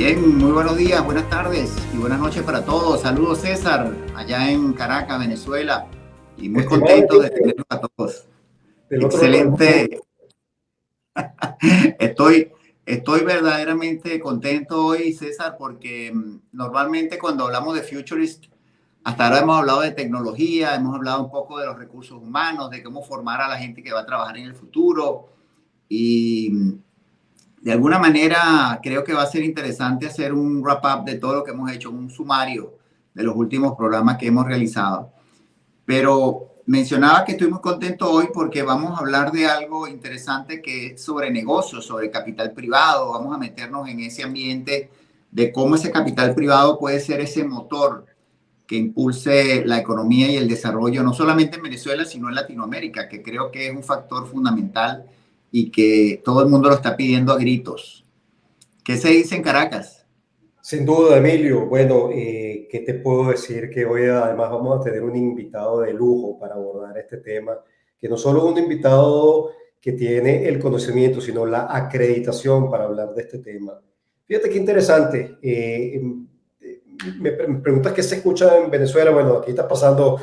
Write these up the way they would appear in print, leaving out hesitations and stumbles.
Bien, muy buenos días, buenas tardes y buenas noches para todos. Saludos César, allá en Caracas, Venezuela, y muy Estimado contento de Emilio, tenerlos a todos. del otro lado del mundo, Excelente, estoy, estoy verdaderamente contento hoy, César, porque normalmente cuando hablamos de Futurist, hasta ahora hemos hablado de tecnología, hemos hablado un poco de los recursos humanos, de cómo formar a la gente que va a trabajar en el futuro y de alguna manera creo que va a ser interesante hacer un wrap-up de todo lo que hemos hecho, un sumario de los últimos programas que hemos realizado. Pero mencionaba que estoy muy contento hoy porque vamos a hablar de algo interesante que es sobre negocios, sobre capital privado. Vamos a meternos en ese ambiente de cómo ese capital privado puede ser ese motor que impulse la economía y el desarrollo, no solamente en Venezuela, sino en Latinoamérica, que creo que es un factor fundamental y que todo el mundo lo está pidiendo a gritos. ¿Qué se dice en Caracas? sin duda, Emilio. Bueno, ¿qué te puedo decir? Que hoy además vamos a tener un invitado de lujo para abordar este tema, que no solo es un invitado que tiene el conocimiento, sino la acreditación para hablar de este tema. Fíjate qué interesante. Me preguntas qué se escucha en Venezuela. Bueno, aquí está pasando,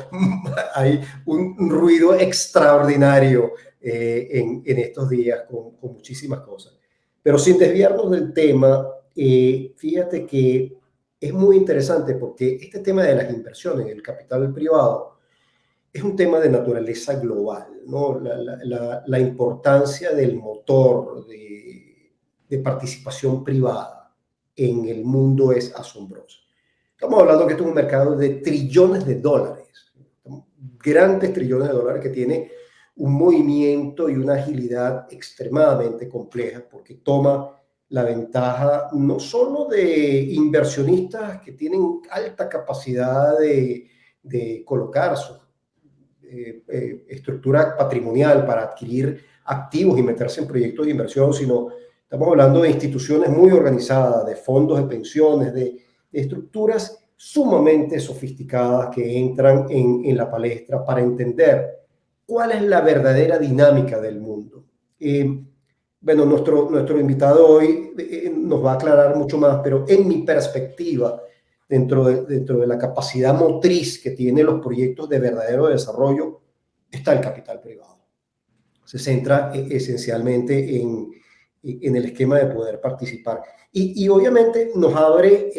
hay un ruido extraordinario en estos días con muchísimas cosas. Pero sin desviarnos del tema, fíjate que es muy interesante porque este tema de las inversiones, el capital privado, es un tema de naturaleza global, ¿no? La importancia del motor de participación privada en el mundo es asombrosa. Estamos hablando que esto es un mercado de trillones de dólares, grandes trillones de dólares que tiene un movimiento y una agilidad extremadamente compleja porque toma la ventaja no solo de inversionistas que tienen alta capacidad de colocar su estructura patrimonial para adquirir activos y meterse en proyectos de inversión, sino estamos hablando de instituciones muy organizadas, de fondos de pensiones, de estructuras sumamente sofisticadas que entran en la palestra para entender cuál es la verdadera dinámica del mundo. Bueno, nuestro invitado hoy nos va a aclarar mucho más, pero en mi perspectiva, dentro de la capacidad motriz que tienen los proyectos de verdadero desarrollo, está el capital privado. Se centra esencialmente en el esquema de poder participar. Y obviamente nos abre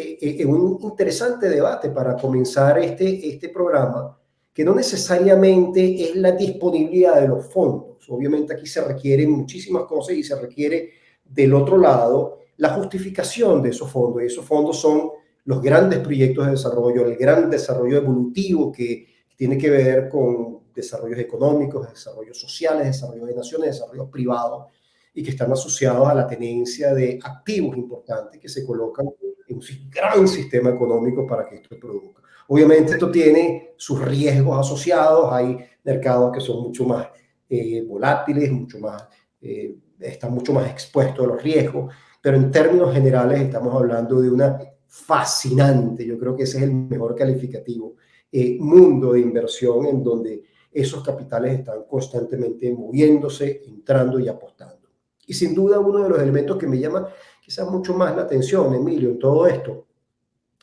un interesante debate para comenzar este programa, que no necesariamente es la disponibilidad de los fondos. Obviamente aquí se requieren muchísimas cosas y se requiere del otro lado la justificación de esos fondos. Y esos fondos son los grandes proyectos de desarrollo, el gran desarrollo evolutivo que tiene que ver con desarrollos económicos, desarrollos sociales, desarrollo de naciones, desarrollos privados, y que están asociados a la tenencia de activos importantes que se colocan en un gran sistema económico para que esto se produzca. Obviamente esto tiene sus riesgos asociados, hay mercados que son mucho más volátiles, están mucho más expuestos a los riesgos, pero en términos generales estamos hablando de una fascinante, yo creo que ese es el mejor calificativo, mundo de inversión en donde esos capitales están constantemente moviéndose, entrando y apostando. Y sin duda uno de los elementos que me llama quizás mucho más la atención, Emilio, en todo esto,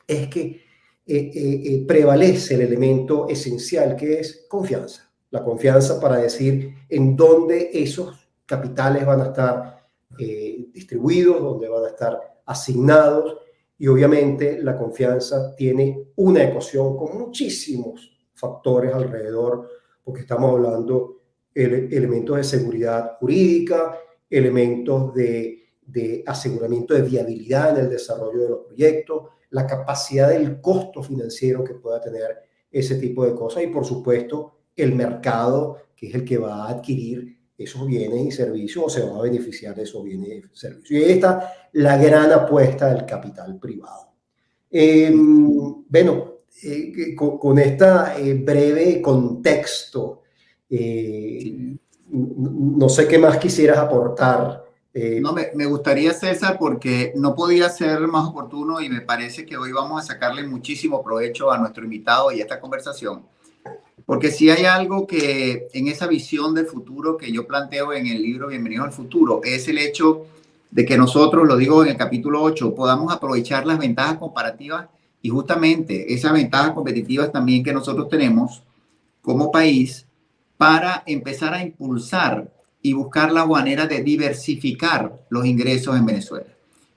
es que prevalece el elemento esencial que es confianza. La confianza para decir en dónde esos capitales van a estar distribuidos, dónde van a estar asignados, y obviamente la confianza tiene una ecuación con muchísimos factores alrededor, porque estamos hablando de elementos de seguridad jurídica, elementos de aseguramiento de viabilidad en el desarrollo de los proyectos, la capacidad del costo financiero que pueda tener ese tipo de cosas y, por supuesto, el mercado, que es el que va a adquirir esos bienes y servicios o se va a beneficiar de esos bienes y servicios. Y ahí está la gran apuesta del capital privado. Bueno, con este breve contexto, Sí. no sé qué más quisieras aportar. No, me gustaría, César, porque no podía ser más oportuno y me parece que hoy vamos a sacarle muchísimo provecho a nuestro invitado y a esta conversación. Porque si hay algo que en esa visión del futuro que yo planteo en el libro Bienvenido al Futuro, es el hecho de que nosotros, lo digo en el capítulo 8, podamos aprovechar las ventajas comparativas y justamente esas ventajas competitivas también que nosotros tenemos como país para empezar a impulsar y buscar la manera de diversificar los ingresos en Venezuela.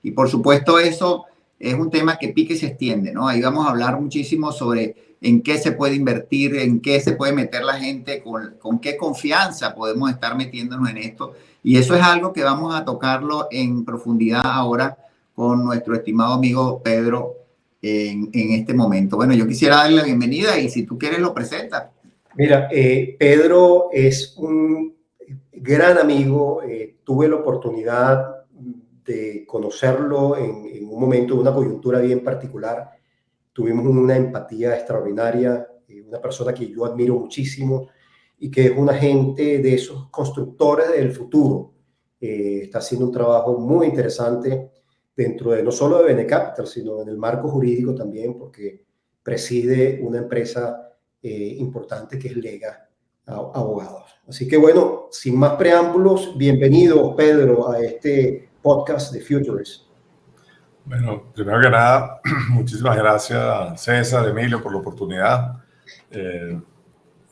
Y por supuesto eso es un tema que pique y se extiende, ¿no? Ahí vamos a hablar muchísimo sobre en qué se puede invertir, en qué se puede meter la gente, con qué confianza podemos estar metiéndonos en esto. Y eso es algo que vamos a tocarlo en profundidad ahora con nuestro estimado amigo Pedro en este momento. Bueno, yo quisiera darle la bienvenida y si tú quieres lo presentas. Mira, Pedro es un gran amigo. Tuve la oportunidad de conocerlo en un momento, de una coyuntura bien particular. Tuvimos una empatía extraordinaria, una persona que yo admiro muchísimo y que es un agente de esos constructores del futuro. Está haciendo un trabajo muy interesante dentro de no solo de Benecapital, sino en el marco jurídico también, porque preside una empresa importante que es Lega Abogados. Así que bueno, sin más preámbulos, bienvenido Pedro a este podcast de Futurist. Bueno, primero que nada, muchísimas gracias César, Emilio, por la oportunidad.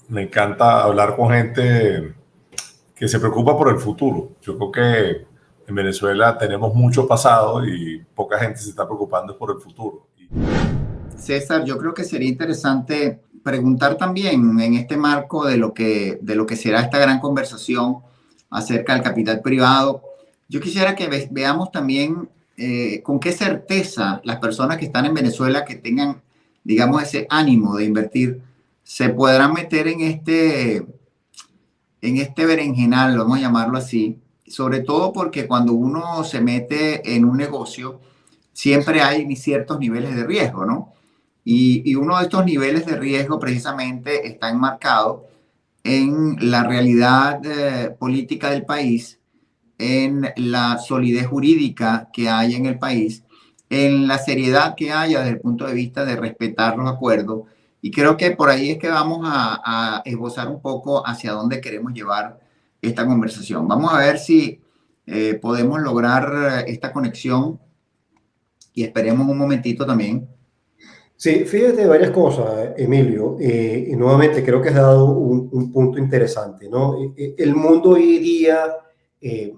Me encanta hablar con gente que se preocupa por el futuro. Yo creo que en Venezuela tenemos mucho pasado y poca gente se está preocupando por el futuro. César, yo creo que sería interesante preguntar también en este marco de lo que será esta gran conversación acerca del capital privado. Yo quisiera que veamos también con qué certeza las personas que están en Venezuela que tengan, digamos, ese ánimo de invertir, se podrán meter en este berenjenal, vamos a llamarlo así, sobre todo porque cuando uno se mete en un negocio, siempre hay ciertos niveles de riesgo, ¿no? Y uno de estos niveles de riesgo precisamente está enmarcado en la realidad política del país, en la solidez jurídica que hay en el país, en la seriedad que haya desde el punto de vista de respetar los acuerdos. Y creo que por ahí es que vamos a esbozar un poco hacia dónde queremos llevar esta conversación. Vamos a ver si podemos lograr esta conexión y esperemos un momentito también. Sí, fíjate varias cosas, Emilio, y nuevamente creo que has dado un punto interesante, ¿no? El mundo hoy día, eh,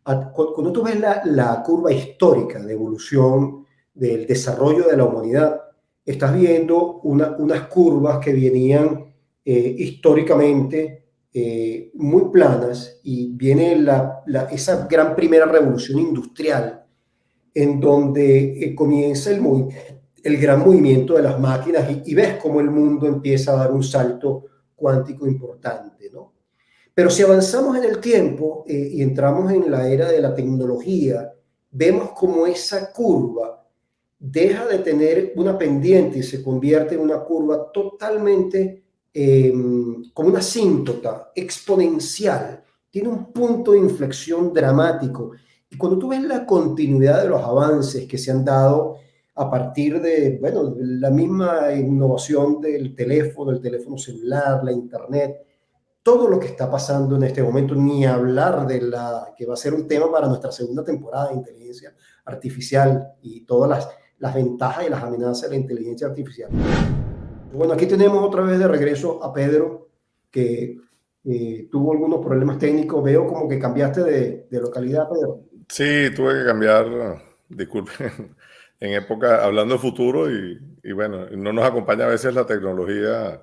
cuando tú ves la curva histórica de evolución del desarrollo de la humanidad, estás viendo unas curvas que venían históricamente muy planas y viene esa gran primera revolución industrial en donde comienza el gran movimiento de las máquinas y ves cómo el mundo empieza a dar un salto cuántico importante, ¿no? Pero si avanzamos en el tiempo y entramos en la era de la tecnología, vemos como esa curva deja de tener una pendiente y se convierte en una curva totalmente como una asíntota exponencial. Tiene un punto de inflexión dramático. Y cuando tú ves la continuidad de los avances que se han dado a partir de, bueno, la misma innovación del teléfono celular, la internet, todo lo que está pasando en este momento, ni hablar de la que va a ser un tema para nuestra segunda temporada de inteligencia artificial y todas las ventajas y las amenazas de la inteligencia artificial. Bueno, aquí tenemos otra vez de regreso a Pedro, que tuvo algunos problemas técnicos. Veo como que cambiaste de localidad, Pedro. Sí, tuve que cambiar, disculpen, en época, hablando de futuro y bueno, no nos acompaña a veces la tecnología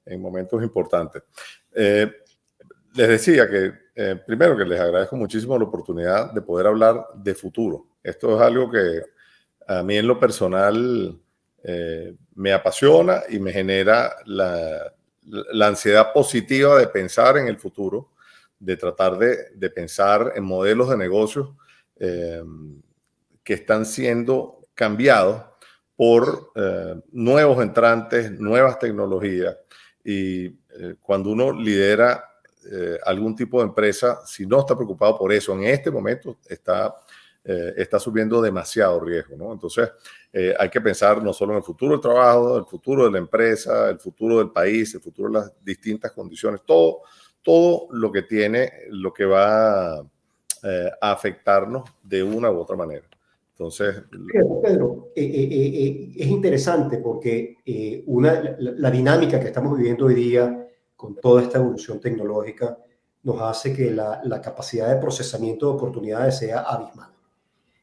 en momentos importantes. Les decía que primero que les agradezco muchísimo la oportunidad de poder hablar de futuro. Esto es algo que a mí en lo personal me apasiona y me genera la ansiedad positiva de pensar en el futuro, de tratar de pensar en modelos de negocios que están siendo cambiados por nuevos entrantes, nuevas tecnologías. Y cuando uno lidera algún tipo de empresa, si no está preocupado por eso, en este momento está subiendo demasiado riesgo, ¿no? Entonces, hay que pensar no solo en el futuro del trabajo, el futuro de la empresa, el futuro del país, el futuro de las distintas condiciones, todo lo que tiene, lo que va a afectarnos de una u otra manera. Entonces, Pedro, es interesante porque la dinámica que estamos viviendo hoy día con toda esta evolución tecnológica nos hace que la capacidad de procesamiento de oportunidades sea abismal.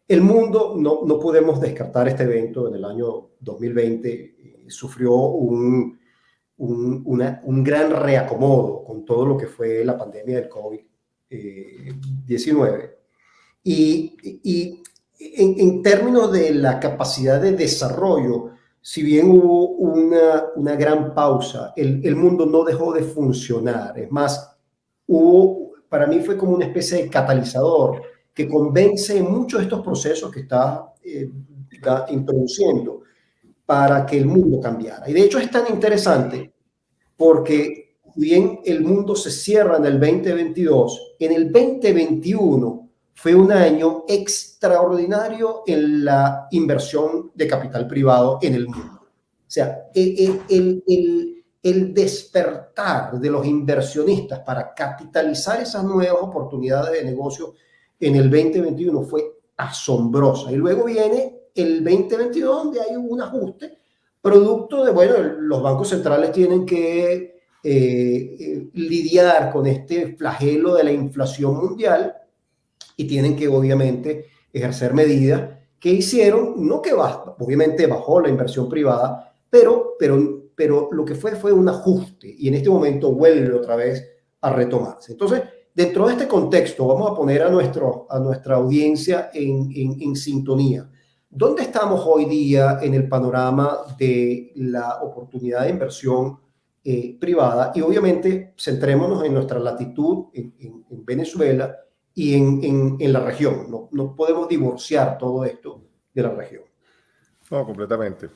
El mundo, no podemos descartar este evento, en el año 2020 sufrió un gran reacomodo con todo lo que fue la pandemia del COVID-19. Y en términos de la capacidad de desarrollo, si bien hubo una gran pausa, el mundo no dejó de funcionar. Es más, para mí fue como una especie de catalizador que convence en muchos de estos procesos que está introduciendo para que el mundo cambiara. Y de hecho es tan interesante porque bien el mundo se cierra en el 2022, en el 2021 fue un año extraordinario en la inversión de capital privado en el mundo. O sea, el despertar de los inversionistas para capitalizar esas nuevas oportunidades de negocio en el 2021 fue asombrosa. Y luego viene el 2022, donde hay un ajuste producto de, bueno, los bancos centrales tienen que lidiar con este flagelo de la inflación mundial y tienen que, obviamente, ejercer medidas que hicieron, no que obviamente bajó la inversión privada, pero lo que fue un ajuste y en este momento vuelve otra vez a retomarse. Entonces, dentro de este contexto, vamos a poner a nuestra audiencia en sintonía. ¿Dónde estamos hoy día en el panorama de la oportunidad de inversión privada? Y obviamente centrémonos en nuestra latitud en Venezuela y en la región. No podemos divorciar todo esto de la región. No, completamente.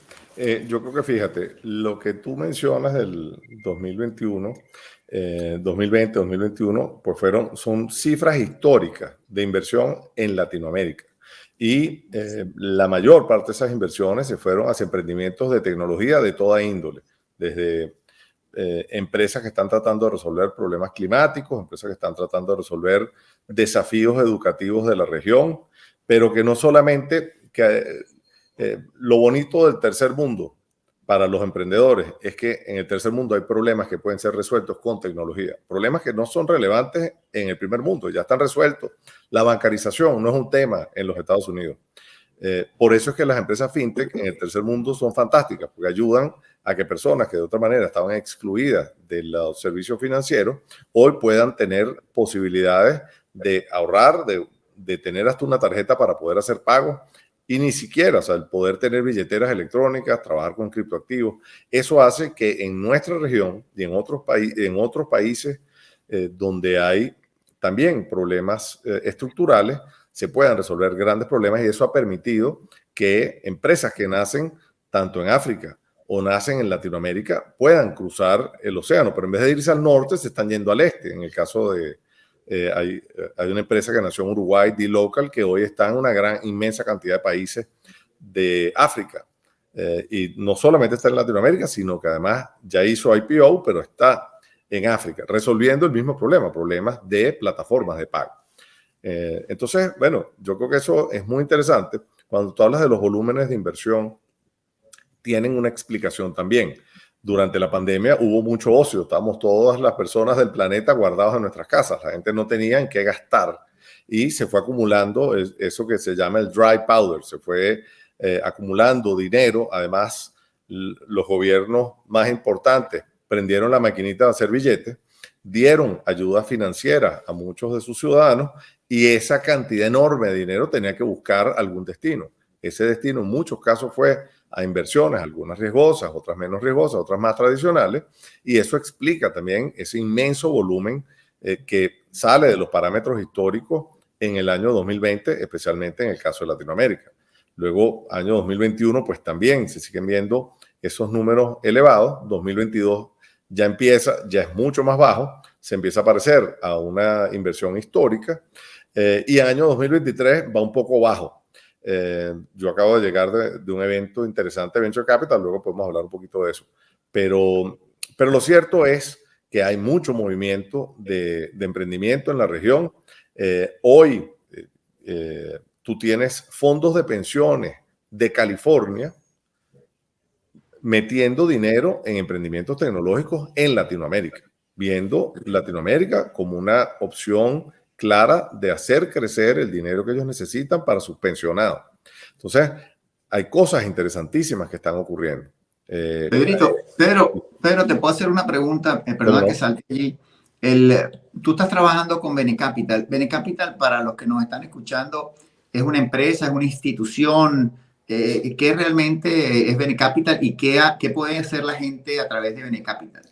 Yo creo que fíjate, lo que tú mencionas del 2021, 2020, 2021, pues son cifras históricas de inversión en Latinoamérica. Y la mayor parte de esas inversiones se fueron hacia emprendimientos de tecnología de toda índole, desde empresas que están tratando de resolver problemas climáticos, empresas que están tratando de resolver desafíos educativos de la región, pero que no solamente lo bonito del tercer mundo para los emprendedores es que en el tercer mundo hay problemas que pueden ser resueltos con tecnología, problemas que no son relevantes en el primer mundo, ya están resueltos. La bancarización no es un tema en los Estados Unidos. Por eso es que las empresas fintech en el tercer mundo son fantásticas, porque ayudan a que personas que de otra manera estaban excluidas de los servicios financieros, hoy puedan tener posibilidades de ahorrar, de tener hasta una tarjeta para poder hacer pagos. Y ni siquiera, o sea, el poder tener billeteras electrónicas, trabajar con criptoactivos, eso hace que en nuestra región y en otros países donde hay también problemas estructurales, se puedan resolver grandes problemas, y eso ha permitido que empresas que nacen tanto en África o nacen en Latinoamérica puedan cruzar el océano, pero en vez de irse al norte se están yendo al este. En el caso de hay una empresa que nació en Uruguay, dLocal, que hoy está en una inmensa cantidad de países de África. Y no solamente está en Latinoamérica, sino que además ya hizo IPO, pero está en África, resolviendo el mismo problema, problemas de plataformas de pago. Entonces, bueno, yo creo que eso es muy interesante. Cuando tú hablas de los volúmenes de inversión, tienen una explicación también. Durante la pandemia hubo mucho ocio, estábamos todas las personas del planeta guardados en nuestras casas, la gente no tenía en qué gastar y se fue acumulando eso que se llama el dry powder, se fue acumulando dinero. Además, los gobiernos más importantes prendieron la maquinita de hacer billetes, dieron ayuda financiera a muchos de sus ciudadanos y esa cantidad enorme de dinero tenía que buscar algún destino. Ese destino en muchos casos fue a inversiones, algunas riesgosas, otras menos riesgosas, otras más tradicionales, y eso explica también ese inmenso volumen que sale de los parámetros históricos en el año 2020, especialmente en el caso de Latinoamérica. Luego, año 2021, pues también se siguen viendo esos números elevados. 2022 ya es mucho más bajo, se empieza a parecer a una inversión histórica, y año 2023 va un poco bajo. Yo acabo de llegar de un evento interesante, Venture Capital, luego podemos hablar un poquito de eso. Pero lo cierto es que hay mucho movimiento de emprendimiento en la región. Hoy tú tienes fondos de pensiones de California metiendo dinero en emprendimientos tecnológicos en Latinoamérica, viendo Latinoamérica como una opción clara de hacer crecer el dinero que ellos necesitan para sus pensionados. Entonces, hay cosas interesantísimas que están ocurriendo. Pedro, te puedo hacer una pregunta, perdona que salte allí. Tú estás trabajando con Benecapital. Benecapital, para los que nos están escuchando, es una empresa, es una institución. ¿Qué realmente es Benecapital y qué puede hacer la gente a través de Benecapital?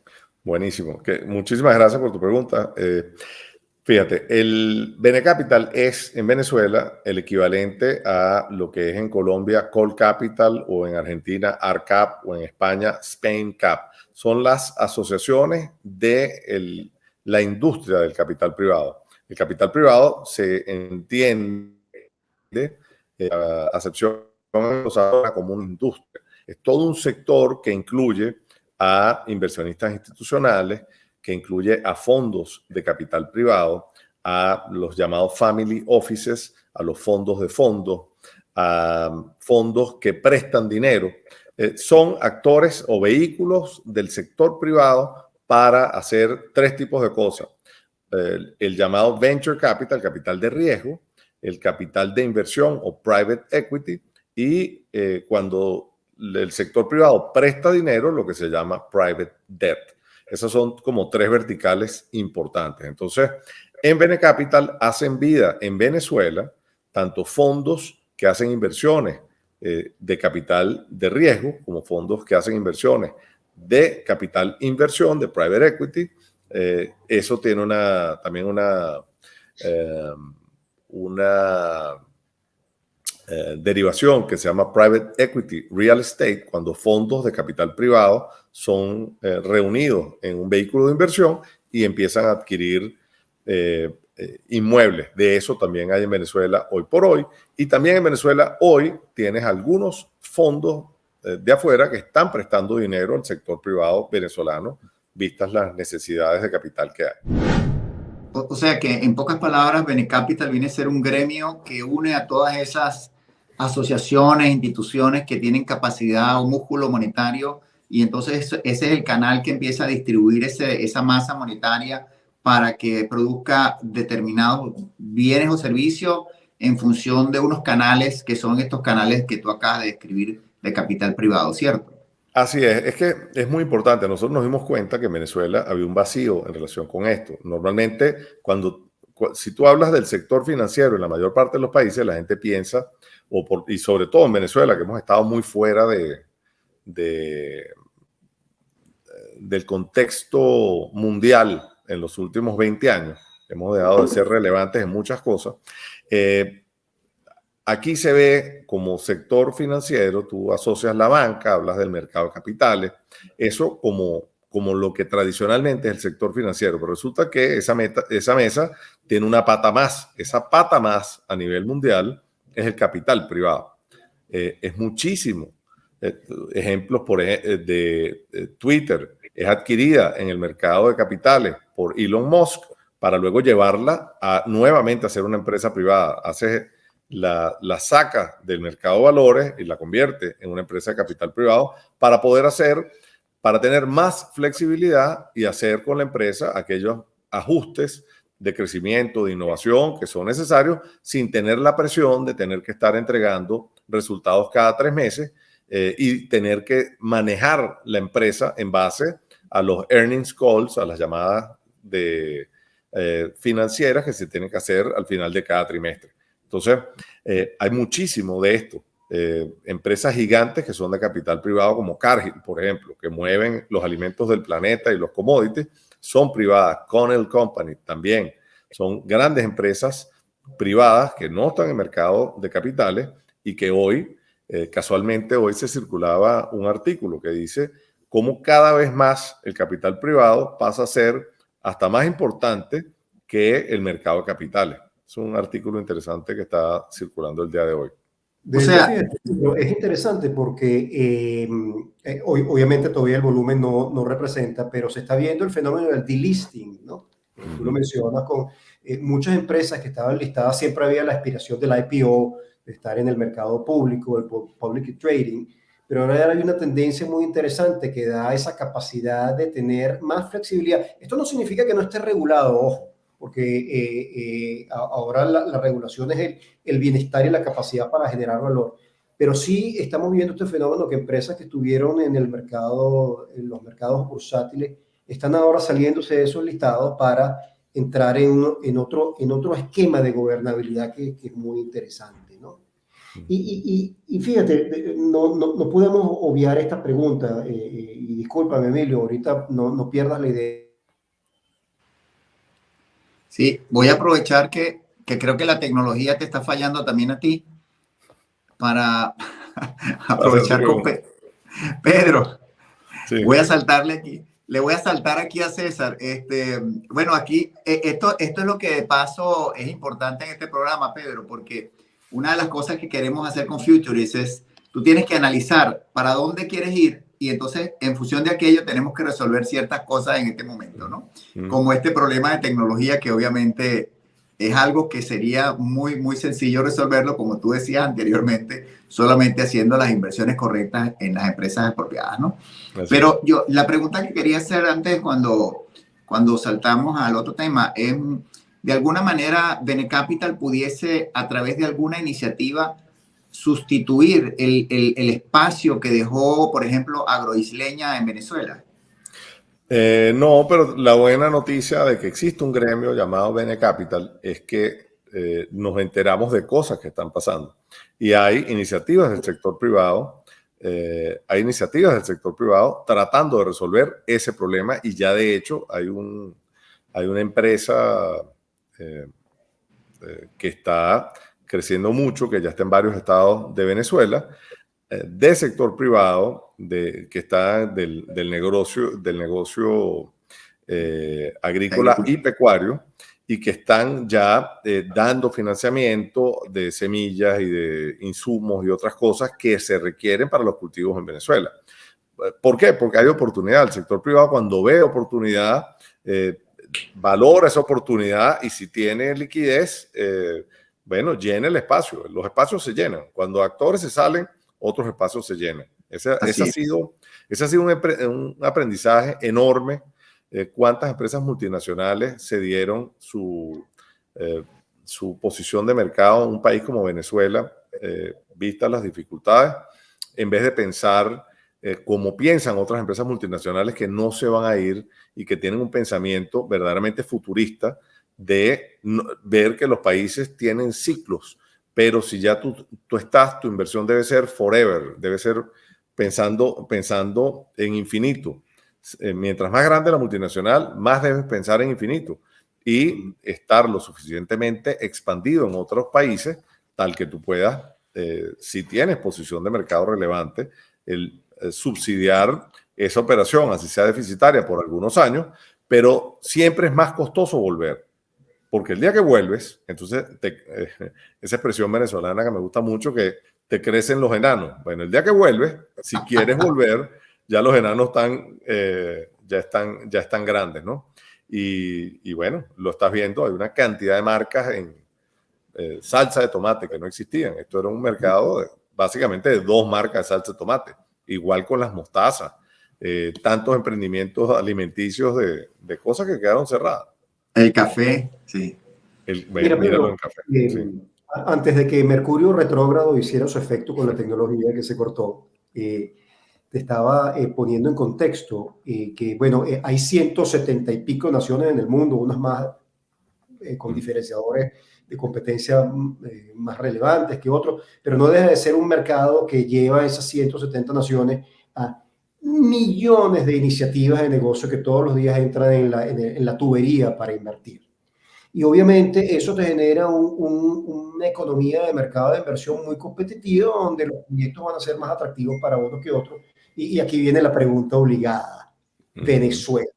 Buenísimo. Muchísimas gracias por tu pregunta. Fíjate, el Benecapital es en Venezuela el equivalente a lo que es en Colombia Colcapital o en Argentina ARCAP o en España SpainCap. Son las asociaciones de la industria del capital privado. El capital privado se entiende, acepción como una industria. Es todo un sector que incluye a inversionistas institucionales, que incluye a fondos de capital privado, a los llamados family offices, a los fondos de fondos, a fondos que prestan dinero. Son actores o vehículos del sector privado para hacer tres tipos de cosas. El llamado venture capital, capital de riesgo, el capital de inversión o private equity, y cuando el sector privado presta dinero, lo que se llama private debt. Esas son como tres verticales importantes. Entonces, en Benecapital hacen vida en Venezuela tanto fondos que hacen inversiones de capital de riesgo, como fondos que hacen inversiones de capital inversión, de private equity. Eso tiene también una derivación que se llama private equity real estate, cuando fondos de capital privado son reunidos en un vehículo de inversión y empiezan a adquirir inmuebles. De eso también hay en Venezuela hoy por hoy. Y también en Venezuela hoy tienes algunos fondos de afuera que están prestando dinero al sector privado venezolano, vistas las necesidades de capital que hay. O sea que, en pocas palabras, Benecapital viene a ser un gremio que une a todas esas asociaciones, instituciones que tienen capacidad o músculo monetario, y entonces ese es el canal que empieza a distribuir esa masa monetaria para que produzca determinados bienes o servicios en función de unos canales que son estos canales que tú acabas de describir de capital privado, ¿cierto? Así es que es muy importante. Nosotros nos dimos cuenta que en Venezuela había un vacío en relación con esto. Normalmente, si tú hablas del sector financiero en la mayor parte de los países, la gente piensa, y sobre todo en Venezuela, que hemos estado muy fuera del contexto mundial en los últimos 20 años, hemos dejado de ser relevantes en muchas cosas. Aquí se ve como sector financiero, tú asocias la banca, hablas del mercado de capitales, eso como lo que tradicionalmente es el sector financiero, pero resulta que esa mesa tiene una pata más. Esa pata más a nivel mundial es el capital privado. Es muchísimo. Ejemplos de Twitter es adquirida en el mercado de capitales por Elon Musk para luego llevarla nuevamente a ser una empresa privada. La saca del mercado de valores y la convierte en una empresa de capital privado para tener más flexibilidad y hacer con la empresa aquellos ajustes de crecimiento, de innovación que son necesarios sin tener la presión de tener que estar entregando resultados cada 3 meses y tener que manejar la empresa en base a los earnings calls, a las llamadas financieras que se tienen que hacer al final de cada trimestre. Entonces, hay muchísimo de esto. Empresas gigantes que son de capital privado como Cargill, por ejemplo, que mueven los alimentos del planeta y los commodities, son privadas. Connell Company también. Son grandes empresas privadas que no están en el mercado de capitales y que hoy, casualmente hoy se circulaba un artículo que dice cómo cada vez más el capital privado pasa a ser hasta más importante que el mercado de capitales. Es un artículo interesante que está circulando el día de hoy. Es interesante porque obviamente todavía el volumen no representa, pero se está viendo el fenómeno del delisting, ¿no? Tú lo mencionas con muchas empresas que estaban listadas, siempre había la aspiración del IPO, de estar en el mercado público, el public trading, pero ahora hay una tendencia muy interesante que da esa capacidad de tener más flexibilidad. Esto no significa que no esté regulado, ojo, porque ahora la regulación es el bienestar y la capacidad para generar valor. Pero sí estamos viendo este fenómeno que empresas que estuvieron en el mercado, en los mercados bursátiles, están ahora saliéndose de esos listados para entrar en otro esquema de gobernabilidad que es muy interesante, ¿no? Y fíjate, no podemos obviar esta pregunta, y discúlpame, Emilio, ahorita no pierdas la idea. Sí, voy a aprovechar que creo que la tecnología te está fallando también a ti para aprovechar con Pedro. Sí. Voy a saltarle aquí. Le voy a saltar aquí a César. Bueno, aquí esto es lo que de paso es importante en este programa, Pedro, porque una de las cosas que queremos hacer con Futurist es, tú tienes que analizar para dónde quieres ir y entonces en función de aquello tenemos que resolver ciertas cosas en este momento, ¿no? Como este problema de tecnología que obviamente es algo que sería muy, muy sencillo resolverlo, como tú decías anteriormente, solamente haciendo las inversiones correctas en las empresas expropiadas, ¿no? Pero la pregunta que quería hacer antes cuando saltamos al otro tema es, de alguna manera, Benecapital pudiese, a través de alguna iniciativa, sustituir el espacio que dejó, por ejemplo, Agroisleña en Venezuela. No, pero la buena noticia de que existe un gremio llamado Benecapital es que nos enteramos de cosas que están pasando. Y hay iniciativas del sector privado, tratando de resolver ese problema y ya de hecho hay una empresa que está creciendo mucho, que ya está en varios estados de Venezuela, de sector privado, que está del negocio agrícola y pecuario, y que están ya dando financiamiento de semillas y de insumos y otras cosas que se requieren para los cultivos en Venezuela. ¿Por qué? Porque hay oportunidad. El sector privado, cuando ve oportunidad, valora esa oportunidad, y si tiene liquidez, bueno, llena el espacio. Los espacios se llenan. Cuando actores se salen, otros espacios se llenan. Ese ha sido un aprendizaje enorme. Cuántas empresas multinacionales se dieron su posición de mercado en un país como Venezuela, vistas las dificultades, en vez de pensar como piensan otras empresas multinacionales que no se van a ir y que tienen un pensamiento verdaderamente futurista de ver que los países tienen ciclos, pero si ya tú estás, tu inversión debe ser forever, debe ser pensando en infinito. Mientras más grande la multinacional, más debes pensar en infinito y estar lo suficientemente expandido en otros países, tal que tú puedas, si tienes posición de mercado relevante, subsidiar esa operación, así sea deficitaria por algunos años, pero siempre es más costoso volver. Porque el día que vuelves, entonces, esa expresión venezolana que me gusta mucho, que te crecen los enanos. Bueno, el día que vuelves, si quieres volver, ya los enanos ya están grandes, ¿no? Y bueno, lo estás viendo, hay una cantidad de marcas en salsa de tomate que no existían. Esto era un mercado básicamente de 2 marcas de salsa de tomate. Igual con las mostazas, tantos emprendimientos alimenticios de cosas que quedaron cerradas. El café, sí. Míralo en café. Sí. Antes de que Mercurio retrógrado hiciera su efecto con la tecnología que se cortó, te estaba poniendo en contexto que, bueno, hay 170 y pico naciones en el mundo, unas más con diferenciadores de competencia más relevantes que otros, pero no deja de ser un mercado que lleva esas 170 naciones a millones de iniciativas de negocio que todos los días entran en la tubería para invertir. Y obviamente eso te genera una economía de mercado de inversión muy competitiva, donde los proyectos van a ser más atractivos para unos que otros. Y aquí viene la pregunta obligada. Venezuela.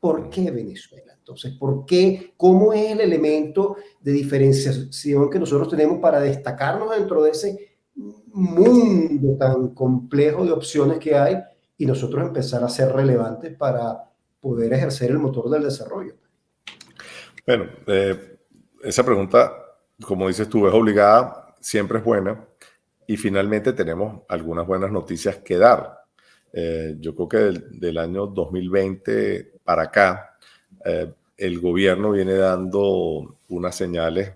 ¿Por qué Venezuela? Entonces, ¿por qué? ¿Cómo es el elemento de diferenciación que nosotros tenemos para destacarnos dentro de ese mundo tan complejo de opciones que hay y nosotros empezar a ser relevantes para poder ejercer el motor del desarrollo? Bueno, esa pregunta, como dices tú, es obligada, siempre es buena. Y finalmente tenemos algunas buenas noticias que dar. Yo creo que del año 2020 para acá, el gobierno viene dando unas señales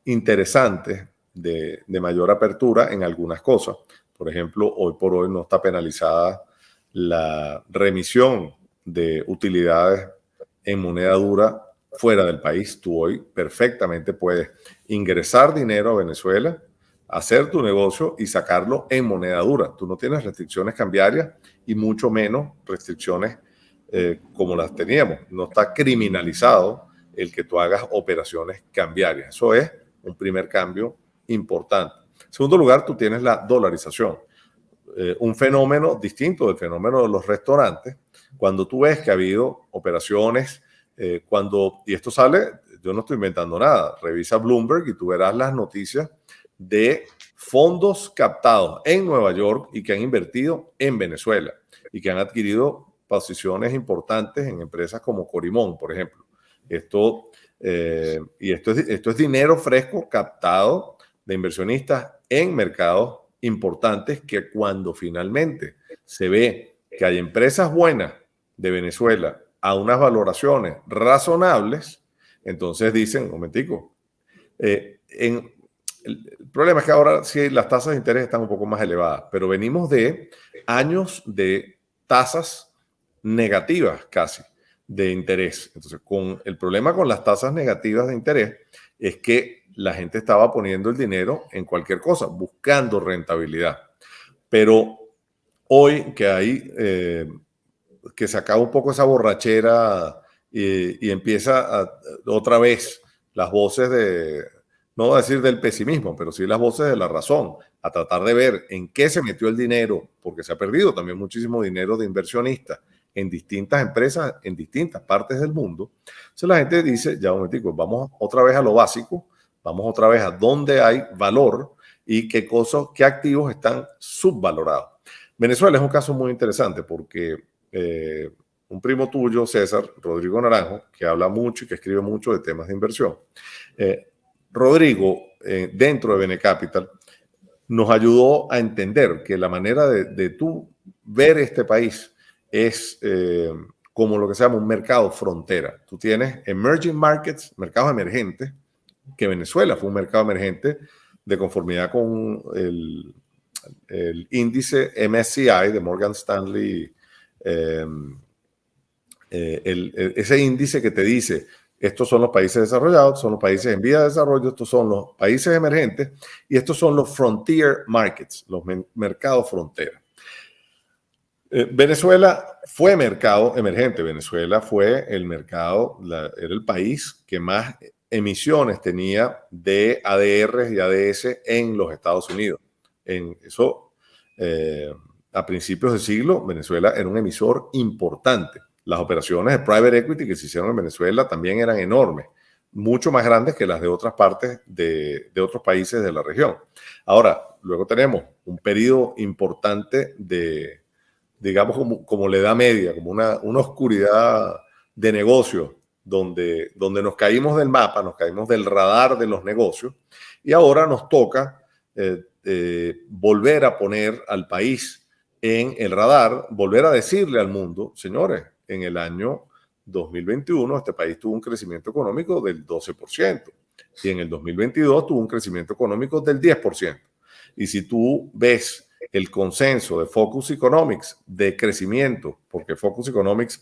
interesantes de mayor apertura en algunas cosas. Por ejemplo, hoy por hoy no está penalizada la remisión de utilidades en moneda dura fuera del país. Tú hoy perfectamente puedes ingresar dinero a Venezuela, hacer tu negocio y sacarlo en moneda dura. Tú no tienes restricciones cambiarias y mucho menos restricciones como las teníamos. No está criminalizado el que tú hagas operaciones cambiarias. Eso es un primer cambio importante. En segundo lugar, tú tienes la dolarización. Un fenómeno distinto del fenómeno de los restaurantes. Cuando tú ves que ha habido operaciones, y esto sale, yo no estoy inventando nada, revisa Bloomberg y tú verás las noticias de fondos captados en Nueva York y que han invertido en Venezuela y que han adquirido posiciones importantes en empresas como Corimón, por ejemplo. Esto es dinero fresco captado de inversionistas en mercados importantes que cuando finalmente se ve que hay empresas buenas de Venezuela a unas valoraciones razonables, entonces dicen, un momentico, el problema es que ahora sí las tasas de interés están un poco más elevadas, pero venimos de años de tasas negativas casi de interés. Entonces, el problema con las tasas negativas de interés es que la gente estaba poniendo el dinero en cualquier cosa, buscando rentabilidad. Pero hoy que hay, que se acaba un poco esa borrachera y empieza otra vez las voces no voy a decir del pesimismo, pero sí las voces de la razón, a tratar de ver en qué se metió el dinero, porque se ha perdido también muchísimo dinero de inversionistas en distintas empresas, en distintas partes del mundo. Entonces la gente dice, ya un momentico, vamos otra vez a lo básico, vamos otra vez a dónde hay valor y qué activos están subvalorados. Venezuela es un caso muy interesante porque un primo tuyo, César, Rodrigo Naranjo, que habla mucho y que escribe mucho de temas de inversión, Rodrigo, dentro de Bene Capital, nos ayudó a entender que la manera de tú ver este país es como lo que se llama un mercado frontera. Tú tienes emerging markets, mercados emergentes, que Venezuela fue un mercado emergente de conformidad con el índice MSCI de Morgan Stanley, ese índice que te dice estos son los países desarrollados, son los países en vía de desarrollo, estos son los países emergentes y estos son los frontier markets, los mercados frontera. Venezuela fue mercado emergente. Venezuela fue el mercado, era el país que más emisiones tenía de ADR y ADS en los Estados Unidos. A principios del siglo, Venezuela era un emisor importante. Las operaciones de private equity que se hicieron en Venezuela también eran enormes, mucho más grandes que las de otras partes de otros países de la región. Ahora, luego tenemos un periodo importante de, digamos, como la Edad Media, como una oscuridad de negocios, donde nos caímos del mapa, nos caímos del radar de los negocios, y ahora nos toca volver a poner al país en el radar, volver a decirle al mundo, señores, en el año 2021 este país tuvo un crecimiento económico del 12% y en el 2022 tuvo un crecimiento económico del 10%. Y si tú ves el consenso de Focus Economics de crecimiento, porque Focus Economics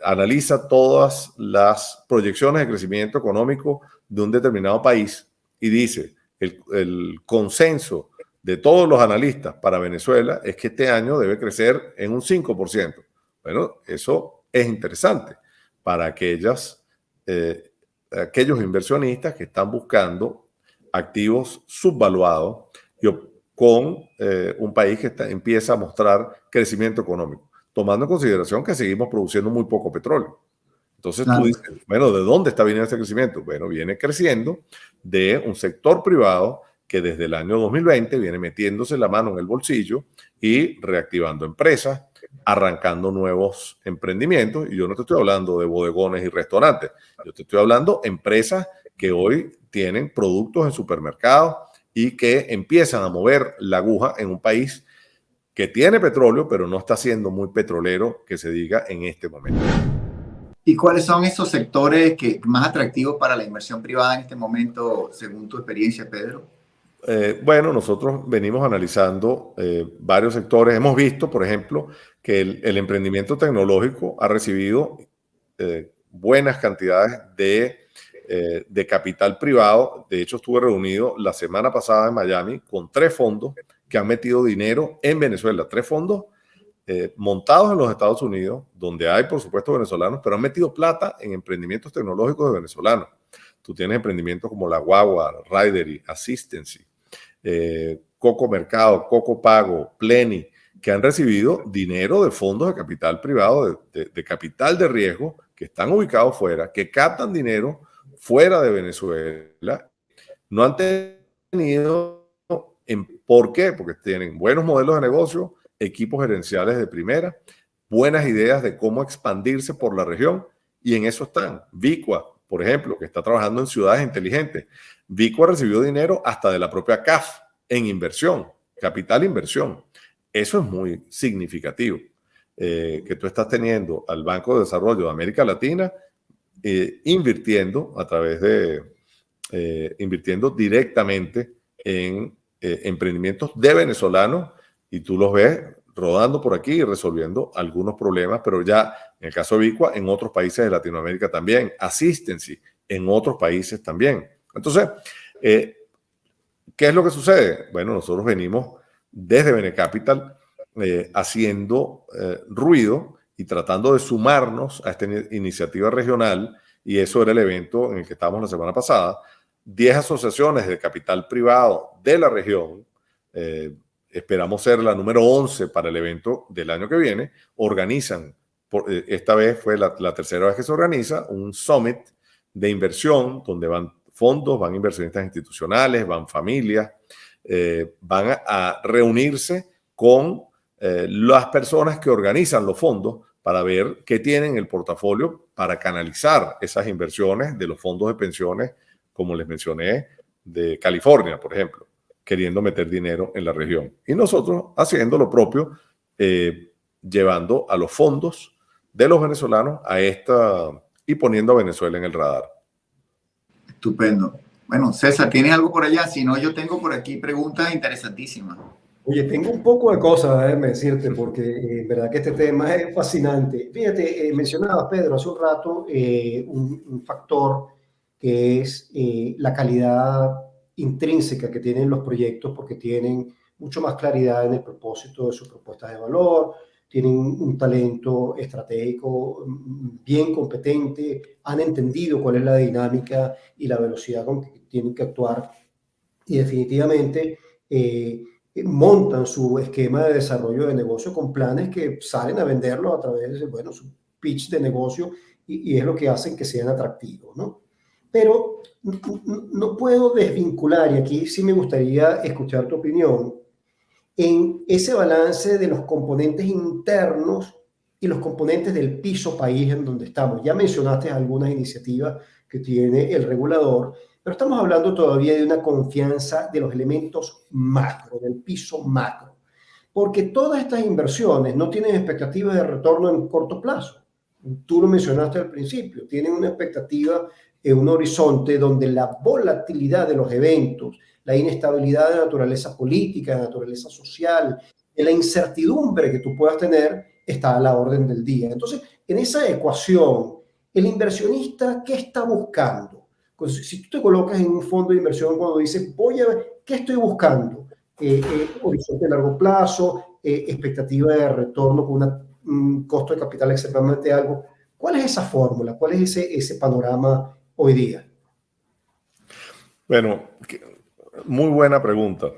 analiza todas las proyecciones de crecimiento económico de un determinado país y dice el consenso de todos los analistas para Venezuela es que este año debe crecer en un 5%. Bueno, eso es interesante para aquellos inversionistas que están buscando activos subvaluados con un país que empieza a mostrar crecimiento económico, tomando en consideración que seguimos produciendo muy poco petróleo. Entonces tú dices, bueno, ¿de dónde está viniendo ese crecimiento? Bueno, viene creciendo de un sector privado que desde el año 2020 viene metiéndose la mano en el bolsillo y reactivando empresas, arrancando nuevos emprendimientos. Y yo no te estoy hablando de bodegones y restaurantes, yo te estoy hablando de empresas que hoy tienen productos en supermercados y que empiezan a mover la aguja en un país que tiene petróleo, pero no está siendo muy petrolero, que se diga en este momento. ¿Y cuáles son esos sectores más atractivos para la inversión privada en este momento, según tu experiencia, Pedro? Bueno, nosotros venimos analizando varios sectores. Hemos visto, por ejemplo, que el emprendimiento tecnológico ha recibido buenas cantidades de capital privado. De hecho, estuve reunido la semana pasada en Miami con 3 fondos que han metido dinero en Venezuela. 3 fondos montados en los Estados Unidos, donde hay, por supuesto, venezolanos, pero han metido plata en emprendimientos tecnológicos de venezolanos. Tú tienes emprendimientos como La Guagua, Ridery, Assistancy, Coco Mercado, Coco Pago, Pleni, que han recibido dinero de fondos de capital privado, de capital de riesgo, que están ubicados fuera, que captan dinero fuera de Venezuela. No han tenido, ¿por qué? Porque tienen buenos modelos de negocio, equipos gerenciales de primera, buenas ideas de cómo expandirse por la región, y en eso están. Vicua, por ejemplo, que está trabajando en ciudades inteligentes. Vicua recibió dinero hasta de la propia CAF en inversión, capital inversión. Eso es muy significativo, que tú estás teniendo al Banco de Desarrollo de América Latina invirtiendo a través de, invirtiendo directamente en emprendimientos de venezolanos, y tú los ves rodando por aquí y resolviendo algunos problemas, pero ya en el caso de Vicua, en otros países de Latinoamérica también, Assistancy, en otros países también. Entonces, ¿qué es lo que sucede? Bueno, nosotros venimos desde Benecapital haciendo ruido y tratando de sumarnos a esta iniciativa regional, y eso era el evento en el que estábamos la semana pasada. 10 asociaciones de capital privado de la región, esperamos ser la número 11 para el evento del año que viene, organizan, esta vez fue la tercera vez que se organiza, un summit de inversión donde van fondos, van inversionistas institucionales, van familias, van a reunirse con las personas que organizan los fondos para ver qué tienen en el portafolio para canalizar esas inversiones de los fondos de pensiones, como les mencioné, de California, por ejemplo, queriendo meter dinero en la región. Y nosotros haciendo lo propio, llevando a los fondos de los venezolanos a esta y poniendo a Venezuela en el radar. Estupendo. Bueno, César, ¿tienes algo por allá? Si no, yo tengo por aquí preguntas interesantísimas. Oye, tengo un poco de cosas, déjame decirte, porque en verdad que este tema es fascinante. Fíjate, mencionabas, Pedro, hace un rato un factor que es la calidad intrínseca que tienen los proyectos, porque tienen mucho más claridad en el propósito de sus propuestas de valor, tienen un talento estratégico bien competente, han entendido cuál es la dinámica y la velocidad con que tienen que actuar, y definitivamente montan su esquema de desarrollo de negocio con planes que salen a venderlo a través de, bueno, su pitch de negocio, y es lo que hacen que sean atractivos, ¿no? Pero no puedo desvincular, y aquí sí me gustaría escuchar tu opinión, en ese balance de los componentes internos y los componentes del piso país en donde estamos. Ya mencionaste algunas iniciativas que tiene el regulador, pero estamos hablando todavía de una confianza de los elementos macro, del piso macro, porque todas estas inversiones no tienen expectativas de retorno en corto plazo. Tú lo mencionaste al principio, tienen una expectativa en un horizonte donde la volatilidad de los eventos, la inestabilidad de naturaleza política, de naturaleza social, de la incertidumbre que tú puedas tener, está a la orden del día. Entonces, en esa ecuación, el inversionista, ¿qué está buscando? Pues, si tú te colocas en un fondo de inversión cuando dices, voy a ver, ¿qué estoy buscando? Horizonte de largo plazo, expectativa de retorno con un costo de capital extremadamente alto. ¿Cuál es esa fórmula? ¿Cuál es ese panorama hoy día? Bueno, muy buena pregunta.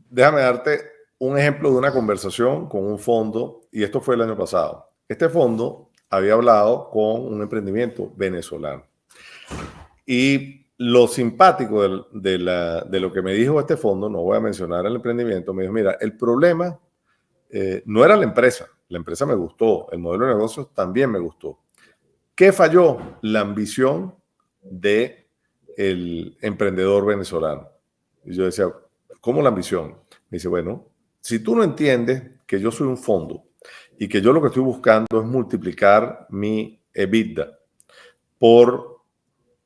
Déjame darte un ejemplo de una conversación con un fondo, y esto fue el año pasado. Este fondo había hablado con un emprendimiento venezolano. Y lo simpático de lo que me dijo este fondo, no voy a mencionar el emprendimiento, me dijo, mira, el problema no era la empresa me gustó, el modelo de negocios también me gustó. ¿Qué falló? La ambición del emprendedor venezolano. Y yo decía, ¿cómo la ambición? Me dice, bueno, si tú no entiendes que yo soy un fondo y que yo lo que estoy buscando es multiplicar mi EBITDA por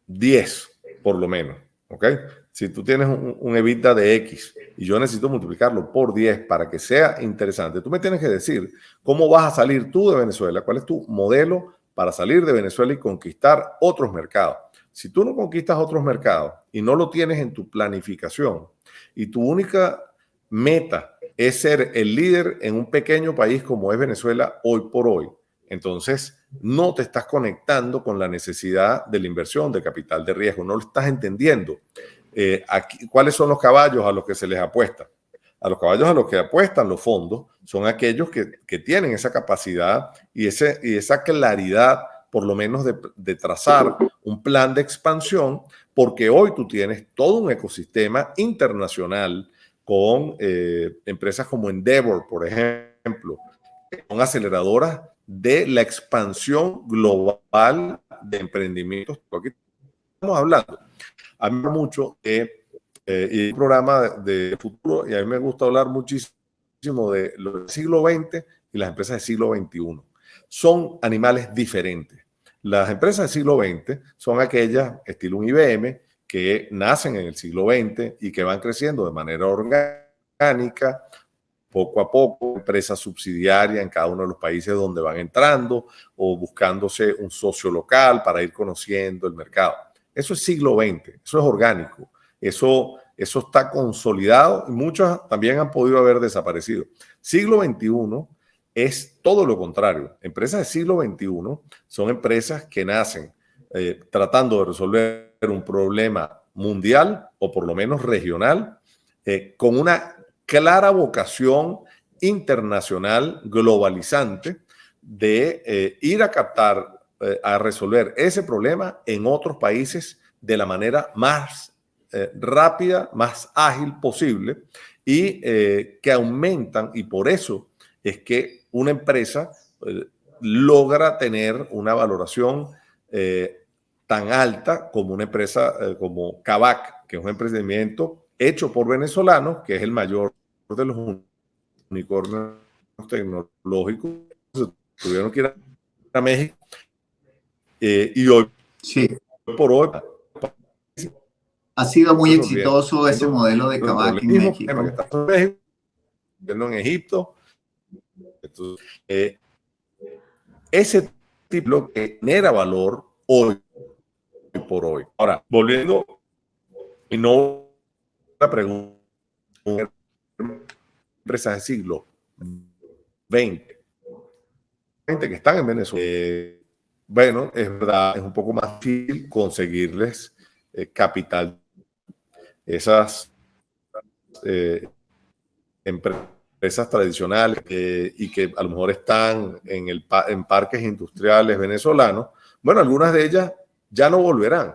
10, por lo menos, ¿ok? Si tú tienes un EBITDA de X y yo necesito multiplicarlo por 10 para que sea interesante, tú me tienes que decir cómo vas a salir tú de Venezuela, cuál es tu modelo para salir de Venezuela y conquistar otros mercados. Si tú no conquistas otros mercados y no lo tienes en tu planificación y tu única meta es ser el líder en un pequeño país como es Venezuela hoy por hoy, entonces no te estás conectando con la necesidad de la inversión de capital de riesgo, no lo estás entendiendo. ¿Cuáles son los caballos a los que se les apuesta? A los caballos a los que apuestan los fondos son aquellos que tienen esa capacidad y esa claridad, por lo menos de trazar un plan de expansión, porque hoy tú tienes todo un ecosistema internacional con empresas como Endeavor, por ejemplo, que son aceleradoras de la expansión global de emprendimientos. Aquí estamos hablando. A mí me gusta mucho y un programa de futuro, y a mí me gusta hablar muchísimo de lo del siglo XX y las empresas del siglo XXI. Son animales diferentes. Las empresas del siglo XX son aquellas, estilo un IBM, que nacen en el siglo XX y que van creciendo de manera orgánica, poco a poco, empresas subsidiarias en cada uno de los países donde van entrando o buscándose un socio local para ir conociendo el mercado. Eso es siglo XX, eso es orgánico, eso está consolidado y muchas también han podido haber desaparecido. Siglo XXI es todo lo contrario. Empresas del siglo XXI son empresas que nacen tratando de resolver un problema mundial o por lo menos regional con una clara vocación internacional globalizante de ir a captar, a resolver ese problema en otros países de la manera más rápida, más ágil posible y que aumentan, y por eso es que una empresa logra tener una valoración tan alta como una empresa como Kavak, que es un emprendimiento hecho por venezolanos, que es el mayor de los unicornios tecnológicos. Tuvieron que ir a México y hoy por hoy ha sido muy exitoso ese modelo de Kavak en México. En Egipto. Entonces, ese tipo que genera valor hoy por hoy. Ahora, volviendo y no la pregunta, empresas del siglo XX que están en Venezuela, bueno, es verdad, es un poco más difícil conseguirles capital. Esas empresas tradicionales y que a lo mejor están en parques industriales venezolanos, bueno, algunas de ellas ya no volverán.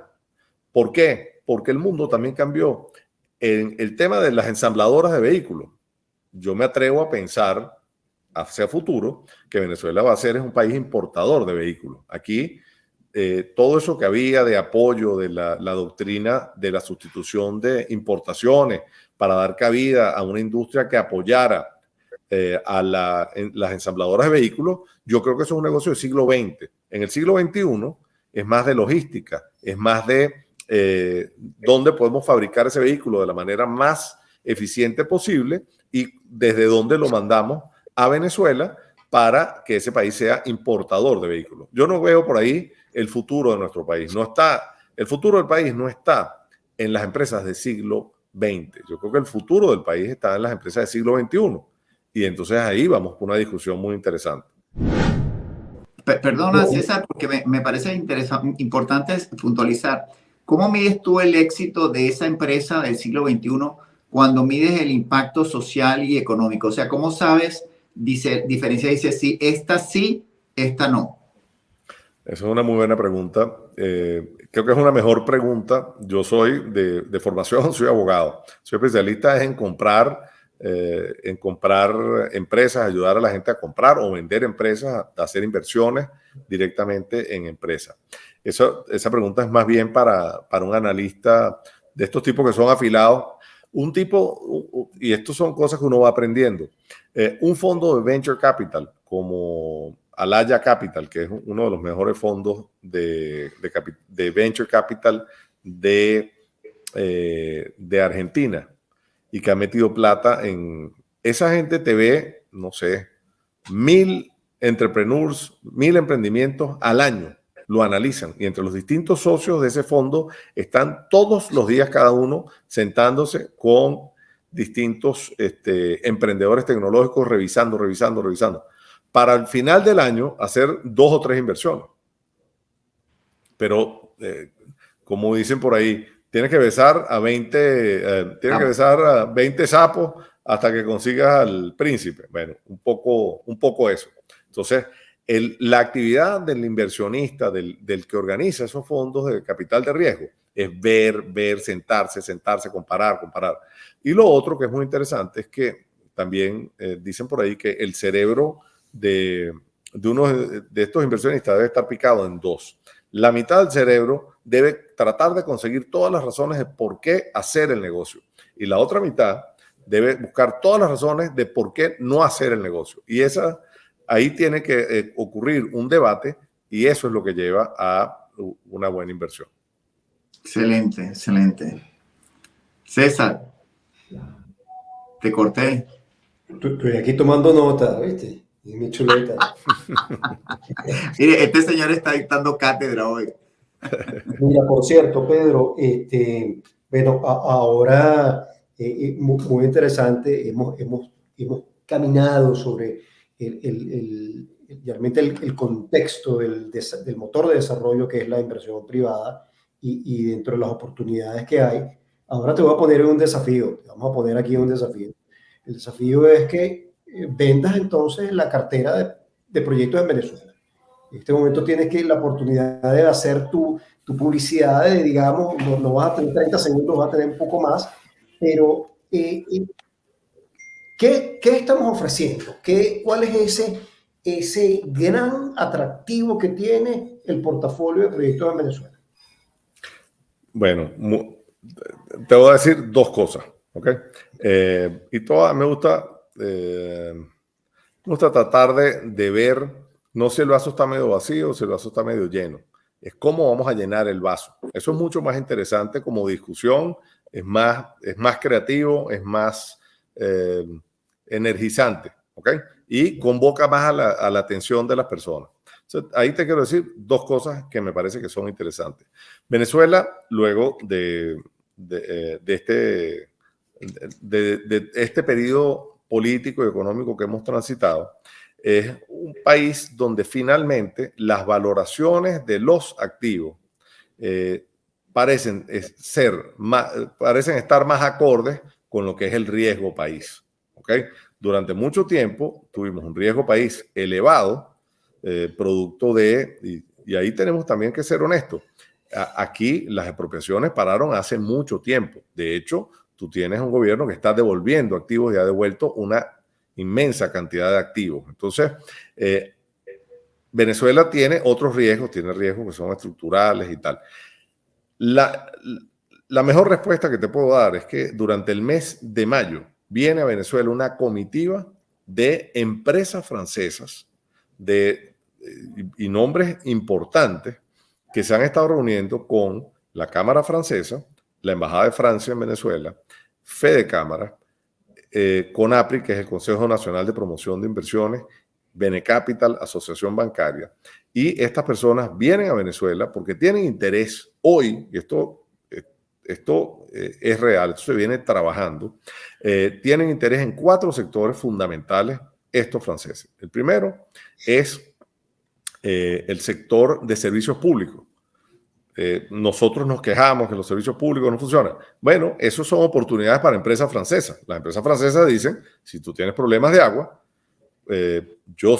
¿Por qué? Porque el mundo también cambió. En el tema de las ensambladoras de vehículos, yo me atrevo a pensar hacia futuro que Venezuela va a ser un país importador de vehículos. Aquí todo eso que había de apoyo de la doctrina de la sustitución de importaciones para dar cabida a una industria que apoyara a las ensambladoras de vehículos, yo creo que eso es un negocio del siglo XX. En el siglo XXI es más de logística, es más de dónde podemos fabricar ese vehículo de la manera más eficiente posible y desde dónde lo mandamos a Venezuela para que ese país sea importador de vehículos. Yo no veo por ahí el futuro de nuestro país. El futuro del país no está en las empresas del siglo XX. Yo creo que el futuro del país está en las empresas del siglo XXI. Y entonces ahí vamos con una discusión muy interesante. Perdona, César, porque me parece importante puntualizar. ¿Cómo mides tú el éxito de esa empresa del siglo XXI cuando mides el impacto social y económico? O sea, ¿cómo sabes diferencia? Dice, sí, esta no. Esa es una muy buena pregunta. Creo que es una mejor pregunta. Yo soy de formación, soy abogado. Soy especialista en comprar en comprar empresas, ayudar a la gente a comprar o vender empresas, a hacer inversiones directamente en empresas. Esa pregunta es más bien para un analista de estos tipos que son afilados. Un tipo, y estas son cosas que uno va aprendiendo, un fondo de venture capital como Alaya Capital, que es uno de los mejores fondos de venture capital de Argentina y que ha metido plata en... Esa gente te ve, no sé, 1.000 entrepreneurs, 1.000 emprendimientos al año, lo analizan y entre los distintos socios de ese fondo están todos los días cada uno sentándose con distintos emprendedores tecnológicos revisando, para al final del año hacer 2 o 3 inversiones. Pero, como dicen por ahí, tienes que besar a 20 sapos hasta que consigas al príncipe. Bueno, un poco eso. Entonces, la actividad del inversionista, del que organiza esos fondos de capital de riesgo, es ver, sentarse, comparar. Y lo otro que es muy interesante es que también dicen por ahí que el cerebro de uno de estos inversionistas debe estar picado en 2. La mitad del cerebro debe tratar de conseguir todas las razones de por qué hacer el negocio. Y la otra mitad debe buscar todas las razones de por qué no hacer el negocio. Y ahí tiene que ocurrir un debate y eso es lo que lleva a una buena inversión. Excelente. César, te corté. Estoy aquí tomando nota, ¿viste? Y mi chuleta. Mire, este señor está dictando cátedra hoy. Mira, por cierto, Pedro, bueno, ahora muy interesante, hemos caminado sobre realmente el contexto del motor de desarrollo que es la inversión privada y dentro de las oportunidades que hay. Ahora te voy a poner un desafío, vamos a poner aquí un desafío. El desafío es que vendas entonces la cartera de proyectos en Venezuela. En este momento tienes la oportunidad de hacer tu publicidad, digamos, no vas a tener 30 segundos, vas a tener un poco más, pero ¿qué estamos ofreciendo? ¿Cuál es ese gran atractivo que tiene el portafolio de proyectos en Venezuela? Bueno, te voy a decir 2 cosas, ¿ok? Y me gusta tratar de ver, no si el vaso está medio vacío o si el vaso está medio lleno. Es cómo vamos a llenar el vaso. Eso es mucho más interesante como discusión, es más creativo, es más energizante, ¿ok? Y convoca más a la atención de las personas. Entonces, ahí te quiero decir 2 cosas que me parece que son interesantes. Venezuela, luego de este periodo político y económico que hemos transitado, es un país donde finalmente las valoraciones de los activos parecen estar más acordes con lo que es el riesgo país. ¿Okay? Durante mucho tiempo tuvimos un riesgo país elevado, producto y ahí tenemos también que ser honestos. Aquí las expropiaciones pararon hace mucho tiempo. De hecho, tú tienes un gobierno que está devolviendo activos y ha devuelto una inmensa cantidad de activos. Entonces, Venezuela tiene otros riesgos, tiene riesgos que son estructurales y tal. La mejor respuesta que te puedo dar es que durante el mes de mayo viene a Venezuela una comitiva de empresas francesas y nombres importantes que se han estado reuniendo con la Cámara Francesa, la Embajada de Francia en Venezuela, Fedecámara, CONAPRI, que es el Consejo Nacional de Promoción de Inversiones, Benecapital, Asociación Bancaria, y estas personas vienen a Venezuela porque tienen interés hoy, y esto es real, esto se viene trabajando, tienen interés en 4 sectores fundamentales estos franceses. El primero es el sector de servicios públicos. Nosotros nos quejamos que los servicios públicos no funcionan. Bueno, eso son oportunidades para empresas francesas. Las empresas francesas dicen, si tú tienes problemas de agua, yo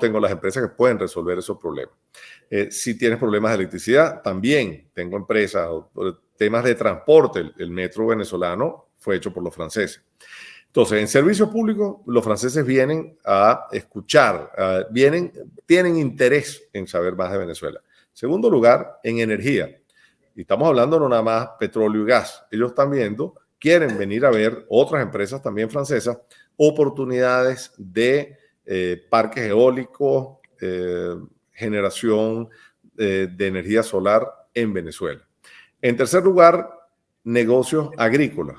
tengo las empresas que pueden resolver esos problemas. Si tienes problemas de electricidad, también tengo empresas. Temas de transporte, el metro venezolano fue hecho por los franceses. Entonces, en servicios públicos, los franceses vienen a escuchar, tienen interés en saber más de Venezuela. Segundo lugar, en energía. Y estamos hablando no nada más petróleo y gas. Ellos están viendo, quieren venir a ver otras empresas también francesas, oportunidades de parques eólicos, generación de energía solar en Venezuela. En tercer lugar, negocios agrícolas,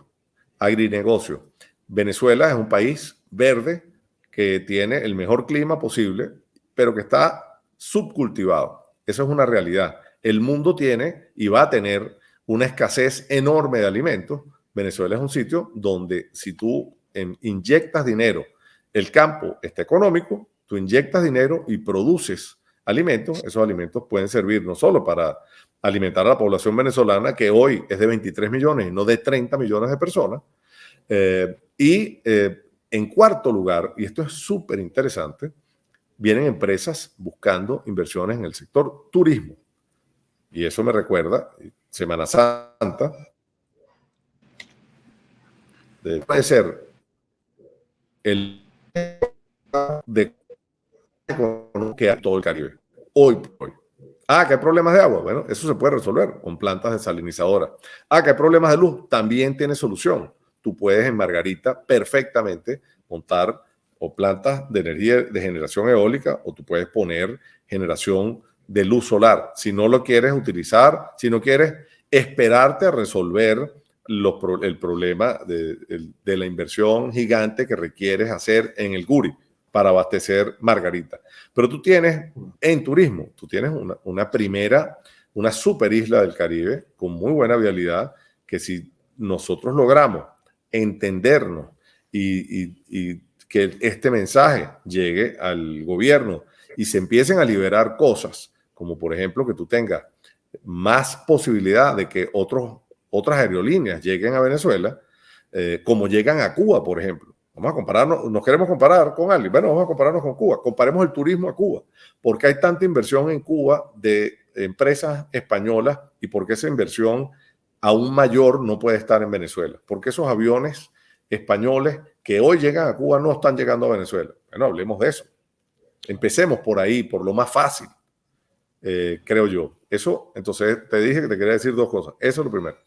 agrinegocios. Venezuela es un país verde que tiene el mejor clima posible, pero que está subcultivado. Eso es una realidad. El mundo tiene y va a tener una escasez enorme de alimentos. Venezuela es un sitio donde si tú inyectas dinero, el campo está económico, tú inyectas dinero y produces alimentos. Esos alimentos pueden servir no solo para alimentar a la población venezolana, que hoy es de 23 millones y no de 30 millones de personas. En cuarto lugar, y esto es súper interesante, vienen empresas buscando inversiones en el sector turismo. Y eso me recuerda Semana Santa. Puede ser el de que a todo el Caribe. Hoy por hoy. Que hay problemas de agua. Bueno, eso se puede resolver con plantas desalinizadoras. Que hay problemas de luz. También tiene solución. Tú puedes en Margarita perfectamente montar o plantas de energía de generación eólica, o tú puedes poner generación de luz solar. Si no lo quieres utilizar, si no quieres esperarte a resolver el problema de la inversión gigante que requieres hacer en el Guri para abastecer Margarita. Pero tú tienes en turismo, tú tienes una super isla del Caribe con muy buena vialidad, que si nosotros logramos entendernos y que este mensaje llegue al gobierno y se empiecen a liberar cosas, como por ejemplo que tú tengas más posibilidad de que otras aerolíneas lleguen a Venezuela, como llegan a Cuba, por ejemplo. Vamos a compararnos, nos queremos comparar con alguien. Bueno, vamos a compararnos con Cuba. Comparemos el turismo a Cuba. ¿Por qué hay tanta inversión en Cuba de empresas españolas y por qué esa inversión aún mayor no puede estar en Venezuela? ¿Por qué esos aviones españoles que hoy llegan a Cuba no están llegando a Venezuela? Bueno, hablemos de eso. Empecemos por ahí, por lo más fácil, creo yo. Eso, entonces, te dije que te quería decir dos cosas. Eso es lo primero.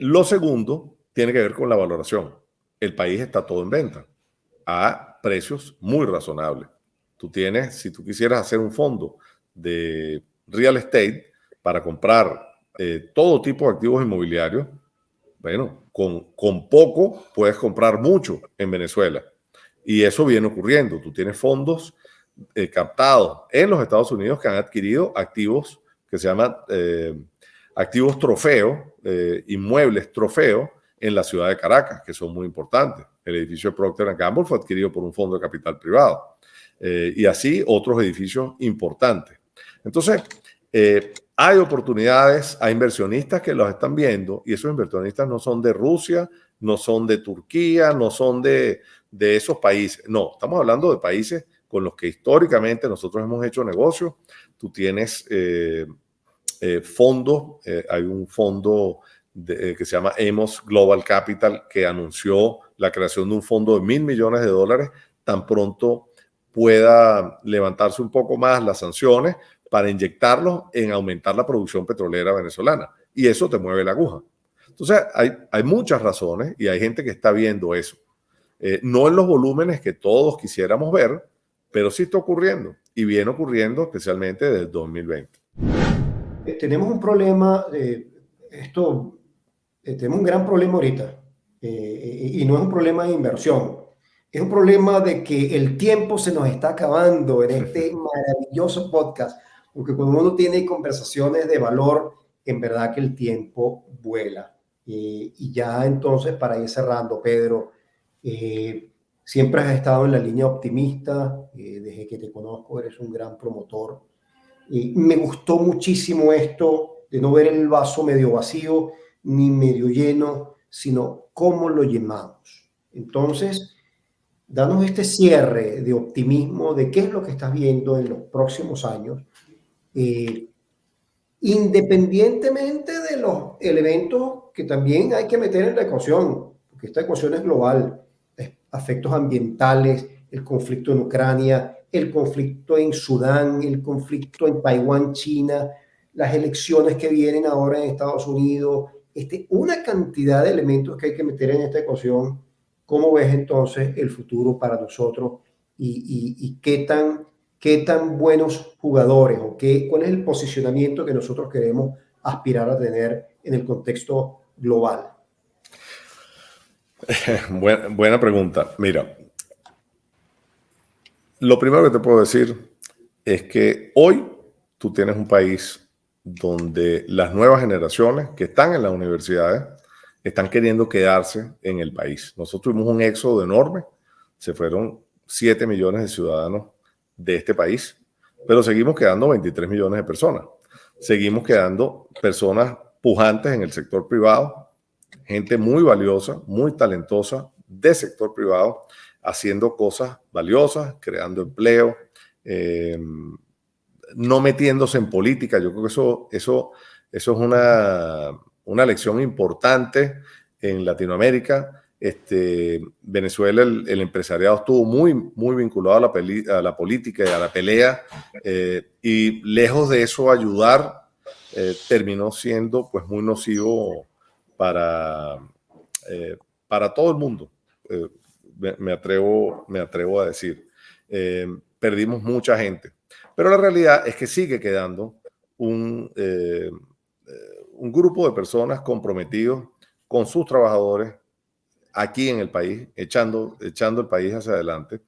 Lo segundo tiene que ver con la valoración. El país está todo en venta a precios muy razonables. Tú tienes, si tú quisieras hacer un fondo de real estate para comprar todo tipo de activos inmobiliarios, bueno, con poco puedes comprar mucho en Venezuela. Y eso viene ocurriendo. Tú tienes fondos captados en los Estados Unidos que han adquirido activos que se llaman activos trofeo, inmuebles trofeo en la ciudad de Caracas, que son muy importantes. El edificio de Procter & Gamble fue adquirido por un fondo de capital privado. Y así otros edificios importantes. Entonces, hay oportunidades, hay inversionistas que los están viendo, y esos inversionistas no son de Rusia, no son de Turquía, no son de esos países. No, estamos hablando de países con los que históricamente nosotros hemos hecho negocios. Tú tienes fondos, hay un fondo que se llama Emos Global Capital que anunció la creación de un fondo de $1.000 millones tan pronto pueda levantarse un poco más las sanciones para inyectarlos en aumentar la producción petrolera venezolana. Y eso te mueve la aguja. Entonces, hay muchas razones y hay gente que está viendo eso. No en los volúmenes que todos quisiéramos ver, pero sí está ocurriendo y viene ocurriendo especialmente desde el 2020. Tenemos un problema, tenemos un gran problema ahorita y no es un problema de inversión. Es un problema de que el tiempo se nos está acabando en este maravilloso podcast, porque cuando uno tiene conversaciones de valor, en verdad que el tiempo vuela. Y ya entonces, para ir cerrando, Pedro, siempre has estado en la línea optimista, desde que te conozco eres un gran promotor. Me gustó muchísimo esto de no ver el vaso medio vacío ni medio lleno, sino cómo lo llenamos. Entonces, danos este cierre de optimismo de qué es lo que estás viendo en los próximos años, independientemente de los elementos que también hay que meter en la ecuación, porque porque esta ecuación es global, efectos ambientales, el conflicto en Ucrania, el conflicto en Sudán, el conflicto en Taiwán, China, las elecciones que vienen ahora en Estados Unidos, una cantidad de elementos que hay que meter en esta ecuación. ¿Cómo ves entonces el futuro para nosotros y qué tan buenos jugadores o cuál es el posicionamiento que nosotros queremos aspirar a tener en el contexto global? Buena pregunta. Mira, lo primero que te puedo decir es que hoy tú tienes un país donde las nuevas generaciones que están en las universidades están queriendo quedarse en el país. Nosotros tuvimos un éxodo enorme, se fueron 7 millones de ciudadanos de este país, pero seguimos quedando 23 millones de personas. Seguimos quedando personas pujantes en el sector privado, gente muy valiosa, muy talentosa del sector privado, haciendo cosas valiosas, creando empleo, no metiéndose en política. Yo creo que eso es una lección importante en Latinoamérica. Venezuela, el empresariado estuvo muy vinculado a la política y a la pelea, y lejos de eso ayudar, terminó siendo pues muy nocivo para todo el mundo. Me atrevo a decir. Perdimos mucha gente. Pero la realidad es que sigue quedando un grupo de personas comprometidos con sus trabajadores aquí en el país, echando el país hacia adelante.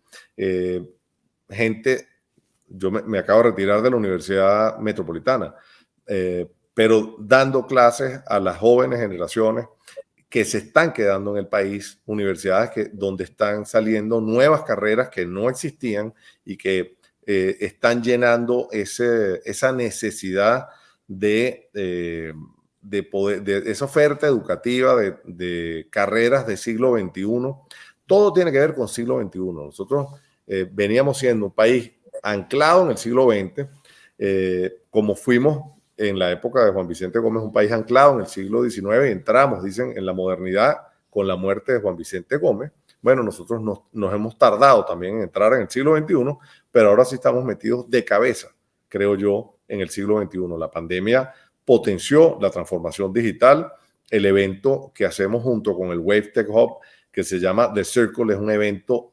Yo me acabo de retirar de la Universidad Metropolitana, pero dando clases a las jóvenes generaciones que se están quedando en el país, universidades donde están saliendo nuevas carreras que no existían y que están llenando esa necesidad de esa oferta educativa de carreras del siglo XXI. Todo tiene que ver con siglo XXI. Nosotros veníamos siendo un país anclado en el siglo XX, como fuimos en la época de Juan Vicente Gómez, un país anclado en el siglo XIX, y entramos, dicen, en la modernidad con la muerte de Juan Vicente Gómez. Bueno, nosotros nos hemos tardado también en entrar en el siglo XXI, pero ahora sí estamos metidos de cabeza, creo yo, en el siglo XXI. La pandemia potenció la transformación digital. El evento que hacemos junto con el Wave Tech Hub, que se llama The Circle, es un evento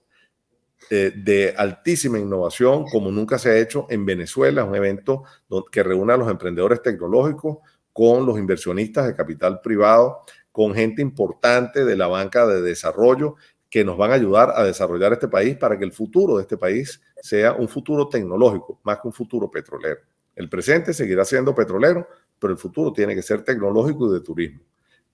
de altísima innovación, como nunca se ha hecho en Venezuela. Es un evento que reúne a los emprendedores tecnológicos con los inversionistas de capital privado, con gente importante de la banca de desarrollo, que nos van a ayudar a desarrollar este país para que el futuro de este país sea un futuro tecnológico, más que un futuro petrolero. El presente seguirá siendo petrolero, pero el futuro tiene que ser tecnológico y de turismo.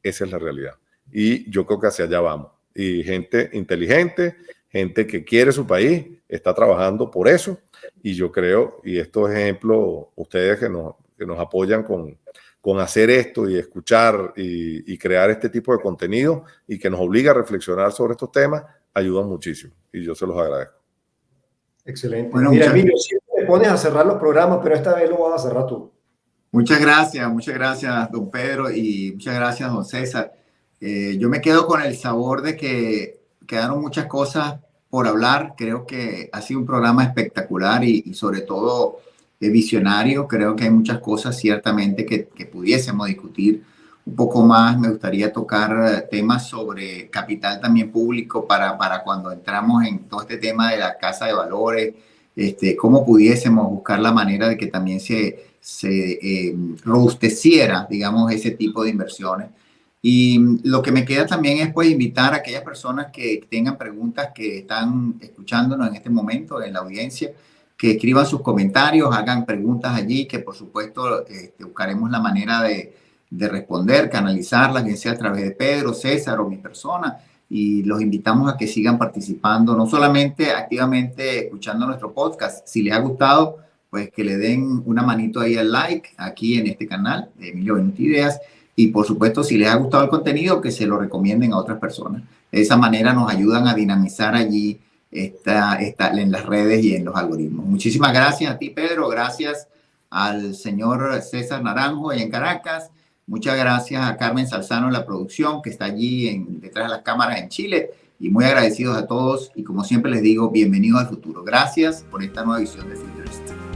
Esa es la realidad. Y yo creo que hacia allá vamos. Y gente inteligente, gente que quiere su país, está trabajando por eso. Y yo creo, y estos ejemplos, ustedes que nos apoyan con hacer esto y escuchar y crear este tipo de contenido y que nos obliga a reflexionar sobre estos temas, ayudan muchísimo. Y yo se los agradezco. Excelente. Bueno, mira, Emilio, siempre te pones a cerrar los programas, pero esta vez lo vas a cerrar tú. Muchas gracias, don Pedro, y muchas gracias, don César. Yo me quedo con el sabor de que quedaron muchas cosas por hablar. Creo que ha sido un programa espectacular y sobre todo visionario. Creo que hay muchas cosas ciertamente que pudiésemos discutir un poco más. Me gustaría tocar temas sobre capital también público para cuando entramos en todo este tema de la casa de valores, cómo pudiésemos buscar la manera de que también se robusteciera, digamos, ese tipo de inversiones. Y lo que me queda también es pues invitar a aquellas personas que tengan preguntas, que están escuchándonos en este momento en la audiencia, que escriban sus comentarios, hagan preguntas allí, que por supuesto buscaremos la manera de responder, canalizarlas, bien sea a través de Pedro, César o mi persona, y los invitamos a que sigan participando, no solamente activamente escuchando nuestro podcast. Si les ha gustado, pues que le den una manito ahí al like aquí en este canal de Emilio Benuti Ideas. Y por supuesto, si les ha gustado el contenido, que se lo recomienden a otras personas. De esa manera nos ayudan a dinamizar allí en las redes y en los algoritmos. Muchísimas gracias a ti, Pedro. Gracias al señor César Naranjo allá en Caracas. Muchas gracias a Carmen Salzano en la producción, que está allí detrás de las cámaras en Chile. Y muy agradecidos a todos. Y como siempre les digo, bienvenidos al futuro. Gracias por esta nueva edición de Futurist.